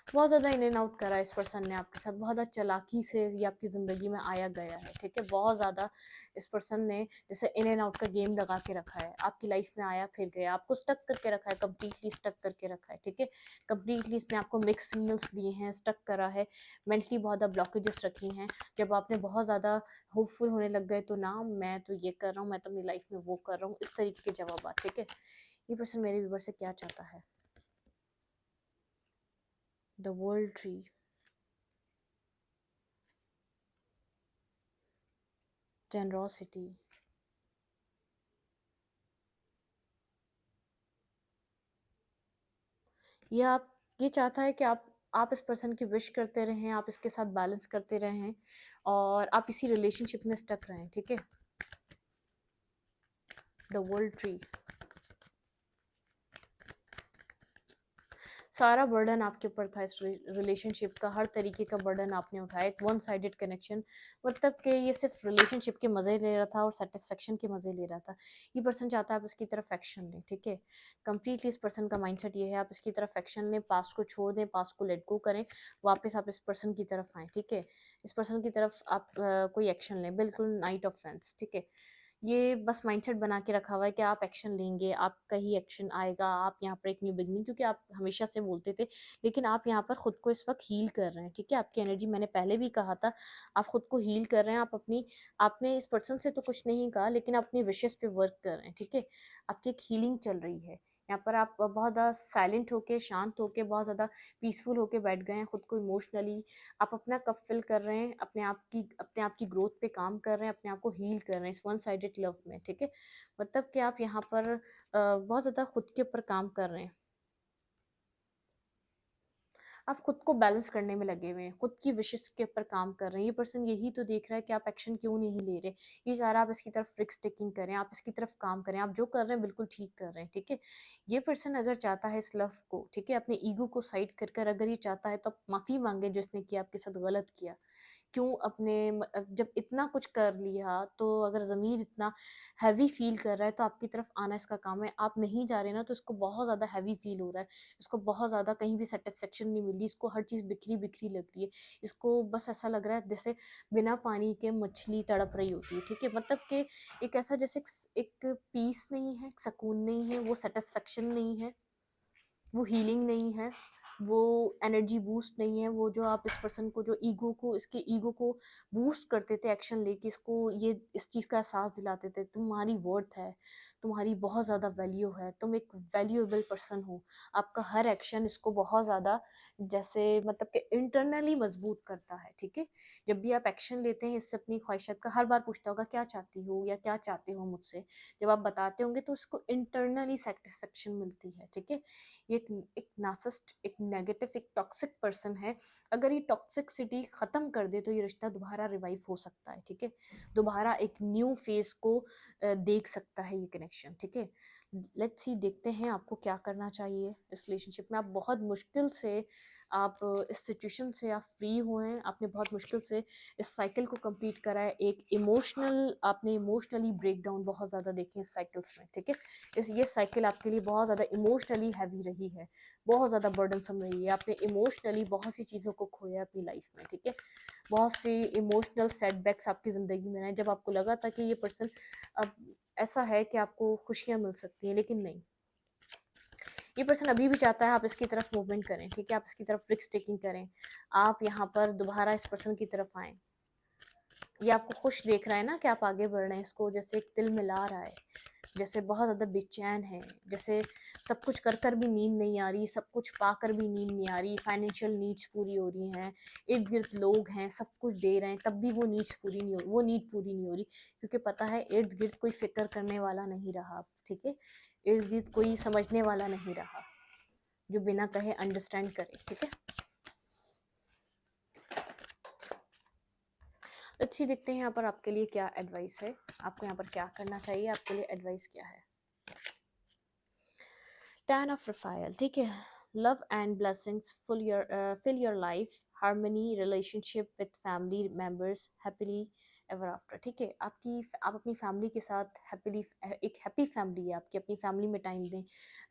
बहुत ज़्यादा इन एंड आउट करा है इस पर्सन ने आपके साथ, बहुत ज़्यादा चालाकी से ये आपकी ज़िंदगी में आया गया है, ठीक है? बहुत ज़्यादा इस पर्सन ने जैसे इन एंड आउट का गेम लगा के रखा है, आपकी लाइफ में आया फिर गया, आपको स्टक करके रखा है, कंप्लीटली स्टक करके रखा है, ठीक है? कंप्लीटली इसने आपको मिक्स सिग्नल्स दिए हैं, स्टक करा है, मेंटली बहुत ज़्यादा ब्लॉकेजेस रखी हैं। जब आपने बहुत ज़्यादा होपफुल होने लग गए तो ना मैं तो ये कर रहा हूँ, मैं तो अपनी लाइफ में वो कर रहा हूँ, इस तरीके के जवाब, ठीक है? ये पर्सन मेरे व्यूवर से क्या चाहता है? द वर्ल्ड ट्री, जेनरोसिटी, ये चाहता है कि आप इस पर्सन की विश करते रहें, आप इसके साथ बैलेंस करते रहें और आप इसी रिलेशनशिप में स्टक रहें, ठीक है? द वर्ल्ड ट्री, सारा बर्डन आपके ऊपर था इस रिलेशनशिप का, हर तरीके का बर्डन आपने उठाया, एक वन साइडेड कनेक्शन, मतलब कि ये सिर्फ रिलेशनशिप के मज़े ले रहा था और सेटिस्फेक्शन के मज़े ले रहा था। ये पर्सन चाहता है आप इसकी तरफ एक्शन लें, ठीक है? कंप्लीटली इस पर्सन का माइंडसेट ये है, आप इसकी तरफ एक्शन लें, पास्ट को छोड़ दें, पास्ट को लेट गो करें, वापस आप इस पर्सन की तरफ आएँ, ठीक है? इस पर्सन की तरफ आप कोई एक्शन लें, बिल्कुल नाइट ऑफ फ्रेंड्स, ठीक है? ये बस माइंडसेट बना के रखा हुआ है कि आप एक्शन लेंगे, आपका ही एक्शन आएगा, आप यहाँ पर एक न्यू बिगिनिंग, क्योंकि आप हमेशा से बोलते थे, लेकिन आप यहाँ पर खुद को इस वक्त हील कर रहे हैं, ठीक है? आपकी एनर्जी मैंने पहले भी कहा था, आप खुद को हील कर रहे हैं, आपने इस पर्सन से तो कुछ नहीं कहा, लेकिन अपनी विशेस पे वर्क कर रहे हैं, ठीक है? आपकी एक हीलिंग चल रही है। यहाँ पर आप बहुत ज़्यादा साइलेंट होके, शांत होके, बहुत ज़्यादा पीसफुल होके बैठ गए हैं, खुद को इमोशनली आप अपना कप फिल कर रहे हैं, अपने आप की ग्रोथ पे काम कर रहे हैं, अपने आप को हील कर रहे हैं इस वन साइडेड लव में, ठीक है? मतलब कि आप यहाँ पर बहुत ज़्यादा खुद के ऊपर काम कर रहे हैं, आप खुद को बैलेंस करने में लगे हुए हैं, खुद की विशेस के ऊपर काम कर रहे हैं। ये पर्सन यही तो देख रहा है कि आप एक्शन क्यों नहीं ले रहे, ये सारा आप इसकी तरफ रिस्क टेकिंग करें, आप इसकी तरफ काम करें, आप जो कर रहे हैं बिल्कुल ठीक कर रहे हैं, ठीक है? ये पर्सन अगर चाहता है इस लव को, ठीक है, अपने ईगो को साइड कर कर अगर ये चाहता है तो आप माफ़ी मांगे जो इसने किया, आपके साथ गलत किया, क्यों अपने जब इतना कुछ कर लिया तो अगर ज़मीर इतना हैवी फ़ील कर रहा है तो आपकी तरफ आना इसका काम है। आप नहीं जा रहे ना तो इसको बहुत ज़्यादा हैवी फ़ील हो रहा है, इसको बहुत ज़्यादा कहीं भी सैटिस्फैक्शन नहीं मिल रही, इसको हर चीज़ बिखरी-बिखरी लग रही है। इसको बस ऐसा लग रहा है जैसे बिना पानी के मछली तड़प रही होती है, ठीक है? मतलब कि एक ऐसा जैसे एक पीस नहीं है, सुकून नहीं है, वो सैटिस्फैक्शन नहीं है, वो हीलिंग नहीं है, वो एनर्जी बूस्ट नहीं है, वो जो आप इस पर्सन को जो ईगो को इसके ईगो को बूस्ट करते थे एक्शन लेके, इसको ये इस चीज़ का एहसास दिलाते थे तुम्हारी वर्थ है, तुम्हारी बहुत ज़्यादा वैल्यू है, तुम एक वैल्यूएबल पर्सन हो। आपका हर एक्शन इसको बहुत ज़्यादा जैसे मतलब कि इंटरनली मजबूत करता है, ठीक है? जब भी आप एक्शन लेते हैं इससे अपनी ख्वाहिशात का हर बार पूछता होगा क्या चाहती हो या क्या चाहते हो मुझसे। जब आप बताते होंगे तो उसको इंटरनली सेटिस्फेक्शन मिलती है, ठीक है? ये एक नार्सिसिस्ट, एक नेगेटिव, एक टॉक्सिक पर्सन है। अगर ये टॉक्सिसिटी खत्म कर दे तो ये रिश्ता दोबारा रिवाइव हो सकता है, ठीक है? दोबारा एक न्यू फेज को देख सकता है ये कनेक्शन, ठीक है? लेट्स सी, देखते हैं आपको क्या करना चाहिए इस रिलेशनशिप में। आप बहुत मुश्किल से आप इस सिचुएशन से आप फ्री हुए हैं, आपने बहुत मुश्किल से इस साइकिल को कंप्लीट करा है। एक इमोशनल आपने इमोशनली ब्रेक डाउन बहुत ज़्यादा देखे इस साइकिल्स में, ठीक है? ये साइकिल आपके लिए बहुत ज़्यादा इमोशनली हैवी रही है, बहुत ज़्यादा बर्डनसम रही है। आपने इमोशनली बहुत सी चीज़ों को खोया अपनी लाइफ में, ठीक है? बहुत सी इमोशनल सेटबैक्स आपकी ज़िंदगी में आए जब आपको लगा था कि ये पर्सन अब ऐसा है कि आपको खुशियाँ मिल सकती हैं, लेकिन नहीं। ये पर्सन अभी भी चाहता है आप इसकी तरफ मूवमेंट करें, ठीक है? आप इसकी तरफ रिस्क टेकिंग करें, आप यहाँ पर दोबारा इस पर्सन की तरफ आएँ। ये आपको खुश देख रहा है ना कि आप आगे बढ़ रहे हैं, इसको जैसे एक तिल मिला रहा है, जैसे बहुत ज़्यादा बेचैन है, जैसे सब कुछ कर कर भी नींद नहीं आ रही, सब कुछ पा कर भी नींद नहीं आ रही, फाइनेंशियल नीड्स पूरी हो रही हैं, इर्द गिर्द लोग हैं, सब कुछ दे रहे हैं, तब भी वो नीड्स पूरी नहीं हो वो नीड पूरी नहीं हो रही, क्योंकि पता है इर्द गिर्द कोई फिक्र करने वाला नहीं रहा अब, ठीक है? इर्द गिर्द कोई समझने वाला नहीं रहा जो बिना कहे अंडरस्टैंड करे, ठीक है? अच्छी देखते हैं यहाँ पर आपके लिए क्या एडवाइस है, आपको यहाँ पर क्या करना चाहिए, आपके लिए एडवाइस क्या है। 10 of Raphael, ठीक है? Love and blessings fill your life, harmony, relationship with family members, happily ever after, ठीक है? आप अपनी फैमिली के साथ हैप्पीली एक हैप्पी फैमिली है आपकी, अपनी फैमिली में टाइम दें,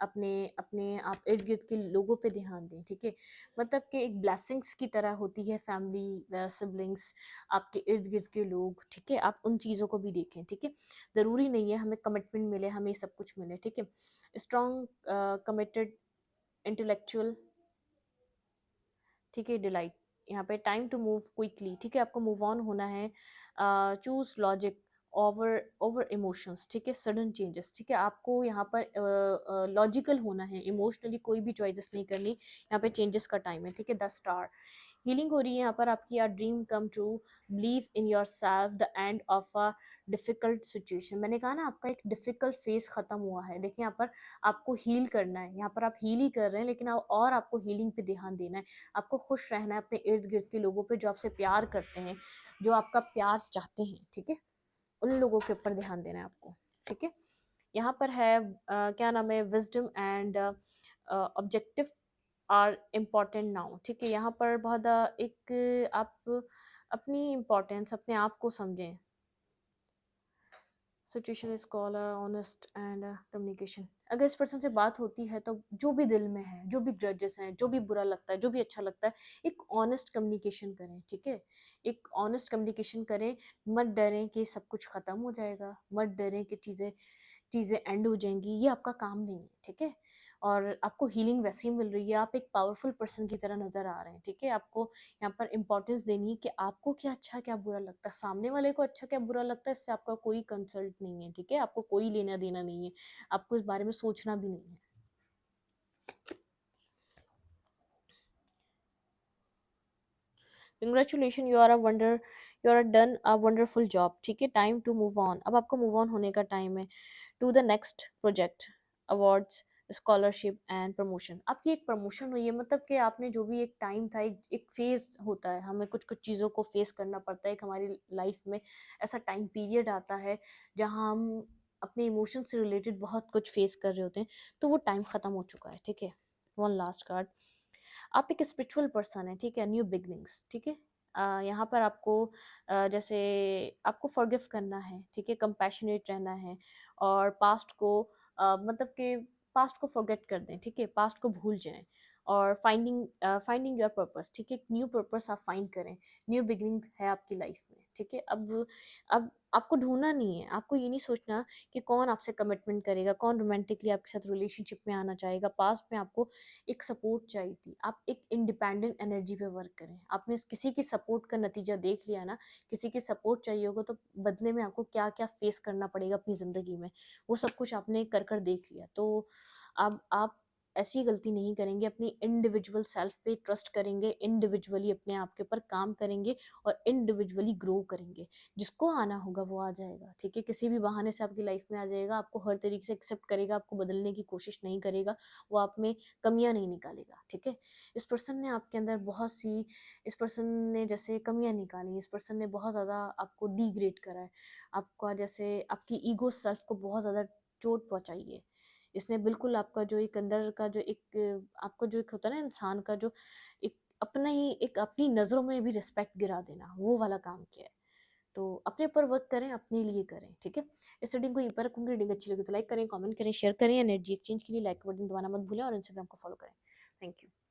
अपने अपने आप इर्द गिर्द के लोगों पे ध्यान दें, ठीक है? मतलब कि एक ब्लेसिंग्स की तरह होती है फैमिली, सिबलिंग्स, आपके इर्द गिर्द के लोग, ठीक है? आप उन चीज़ों को भी देखें, ठीक है? ज़रूरी नहीं है हमें कमिटमेंट मिले, हमें सब कुछ मिले, ठीक है? स्ट्रॉन्ग, कमिटेड, इंटेलेक्चुअल, ठीक है? डिलाइट, यहाँ पे टाइम टू मूव क्विकली, ठीक है? आपको मूव ऑन होना है, choose logic over over emotions, ठीक है? सडन चेंजेस, ठीक है? आपको यहाँ पर लॉजिकल होना है, इमोशनली कोई भी चॉइसेस नहीं करनी, यहाँ पे चेंजेस का टाइम है, ठीक है? 10 स्टार हीलिंग हो रही है यहाँ पर आपकी, यार dream come true, believe in your self, the end of a difficult situation. मैंने कहा ना आपका एक डिफिकल्ट फेज खत्म हुआ है, देखिए यहाँ पर आपको हील करना है, यहाँ पर आप हील ही कर रहे हैं, लेकिन और आपको हीलिंग पे ध्यान देना है, आपको खुश रहना है अपने इर्द गिर्द के लोगों पे जो आपसे प्यार करते हैं, जो आपका प्यार चाहते हैं, ठीक है? उन लोगों के ऊपर ध्यान देना है आपको, ठीक है? यहाँ पर है क्या नाम है, wisdom and objective are important now, ठीक है? यहाँ पर बहुत एक आप अपनी इम्पोर्टेंस, अपने आप को समझें। Situation is call honest and communication. अगर इस पर्सन से बात होती है तो जो भी दिल में है, जो भी ग्रजेस हैं, जो भी बुरा लगता है, जो भी अच्छा लगता है, एक ऑनेस्ट कम्युनिकेशन करें, ठीक है? एक ऑनेस्ट कम्युनिकेशन करें, मत डरें कि सब कुछ ख़त्म हो जाएगा, मत डरें कि चीज़ें चीज़ें एंड हो जाएंगी, ये आपका काम नहीं है, ठीक है? और आपको हीलिंग वैसी मिल रही है, आप एक पावरफुल पर्सन की तरह नज़र आ रहे हैं, ठीक है? आपको यहाँ पर इम्पोर्टेंस देनी है कि आपको क्या अच्छा क्या बुरा लगता है, सामने वाले को अच्छा क्या बुरा लगता है, इससे आपका कोई कंसल्ट नहीं है, ठीक है? आपको कोई लेना देना नहीं है, आपको इस बारे में सोचना भी नहीं है। Congratulation, you are done a wonderful job, ठीक है? टाइम टू मूव ऑन, अब आपको मूव ऑन होने का टाइम है to the next project, awards, scholarship and promotion. आपकी एक प्रमोशन हुई है, मतलब कि आपने जो भी एक टाइम था, एक फेज होता है, हमें कुछ कुछ चीज़ों को फेस करना पड़ता है, एक हमारी लाइफ में ऐसा टाइम पीरियड आता है जहाँ हम अपने इमोशन से रिलेटेड बहुत कुछ फेस कर रहे होते हैं, तो वो टाइम ख़त्म हो चुका है, ठीक है? वन लास्ट कार्ड, आप एक स्पिरिचुअल पर्सन है, ठीक है? न्यू बिगनिंग्स, ठीक है? यहाँ पर आपको जैसे आपको फॉरगिव करना है, ठीक है? कंपैशनेट रहना है और पास्ट को मतलब कि पास्ट को फॉरगेट कर दें, ठीक है? पास्ट को भूल जाएँ और फाइंडिंग योर पर्पस, ठीक है? न्यू पर्पस आप फाइंड करें, न्यू बिगिनिंग है आपकी लाइफ में, ठीक है? अब आपको ढूँढना नहीं है, आपको ये नहीं सोचना कि कौन आपसे कमिटमेंट करेगा, कौन रोमांटिकली आपके साथ रिलेशनशिप में आना चाहेगा। पास्ट में आपको एक सपोर्ट चाहिए थी, आप एक इंडिपेंडेंट एनर्जी पे वर्क करें। आपने किसी की सपोर्ट का नतीजा देख लिया ना, किसी की सपोर्ट चाहिए होगा तो बदले में आपको क्या-क्या फेस करना पड़ेगा अपनी ज़िंदगी में, वो सब कुछ आपने कर देख लिया। तो अब आप ऐसी गलती नहीं करेंगे, अपनी इंडिविजुअल सेल्फ पे ट्रस्ट करेंगे, इंडिविजुअली अपने आप के ऊपर काम करेंगे और इंडिविजुअली ग्रो करेंगे। जिसको आना होगा वो आ जाएगा, ठीक है? किसी भी बहाने से आपकी लाइफ में आ जाएगा, आपको हर तरीके से एक्सेप्ट करेगा, आपको बदलने की कोशिश नहीं करेगा, वो आप में कमियाँ नहीं निकालेगा, ठीक है? इस पर्सन ने आपके अंदर इस पर्सन ने जैसे कमियाँ निकाली, इस पर्सन ने बहुत ज़्यादा आपको डिग्रेड करा है, आपका जैसे आपकी ईगो सेल्फ को बहुत ज़्यादा चोट पहुँचाई है। इसने बिल्कुल आपका जो एक अंदर का जो एक आपका जो एक होता है ना इंसान का जो एक अपना ही एक अपनी नज़रों में भी रिस्पेक्ट गिरा देना, वो वाला काम किया है। तो अपने ऊपर वर्क करें, अपने लिए करें, ठीक है? इस रीडिंग को यहीं पर रखूँगी, रीडिंग अच्छी लगी तो लाइक करें, कमेंट करें, शेयर करें, एनर्जी एक्सचेंज के लिए लाइक का बटन दबाना मत भूलें और इंस्टाग्राम को फॉलो करें। Thank you.